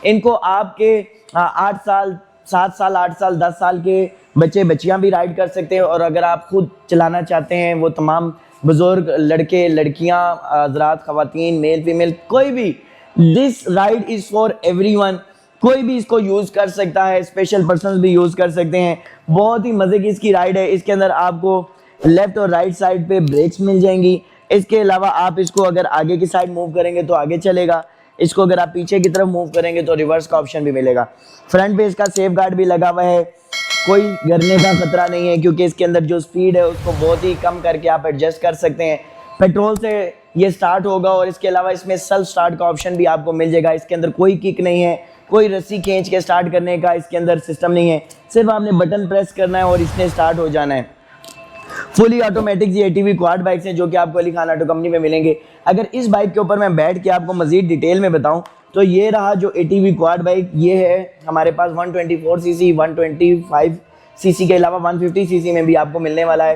इनको आपके 8 साल 7 साल 8 साल 10 साल के बच्चे बच्चियां भी राइड कर सकते हैं। और अगर आप खुद चलाना चाहते हैं, वो तमाम बुजुर्ग लड़के लड़कियां, हजरात, खवातीन, मेल फीमेल, कोई भी, this ride is for everyone. कोई भी इसको यूज़ कर सकता है, स्पेशल पर्सन्स भी यूज़ कर सकते हैं। बहुत ही मज़े की इसकी राइड है। इसके अंदर आपको लेफ़्ट और राइट साइड पे ब्रेक्स मिल जाएंगी। इसके अलावा आप इसको अगर आगे की साइड मूव करेंगे तो आगे चलेगा, इसको अगर आप पीछे की तरफ मूव करेंगे तो रिवर्स का ऑप्शन भी मिलेगा। फ्रंट पे इसका सेफ गार्ड भी लगा हुआ है, कोई गिरने का खतरा नहीं है, क्योंकि इसके अंदर जो स्पीड है उसको बहुत ही कम करके आप एडजस्ट कर सकते हैं। पेट्रोल से ये स्टार्ट होगा और इसके अलावा इसमें सेल्फ स्टार्ट का ऑप्शन भी आपको मिल जाएगा। इसके अंदर कोई किक नहीं है, कोई रस्सी खींच के स्टार्ट करने का इसके अंदर सिस्टम नहीं है। सिर्फ आपने बटन प्रेस करना है और इसने स्टार्ट हो जाना है। फुली ऑटोमेटिक ये ATV क्वाड बाइक्स हैं जो कि आपको अली खान ऑटो कंपनी में मिलेंगे। अगर इस बाइक के ऊपर मैं बैठ के आपको मजीद डिटेल में बताऊं तो ये रहा जो ATV क्वाड बाइक, ये है हमारे पास 124 सीसी, 125 सीसी के अलावा 150 सीसी में भी आपको मिलने वाला है।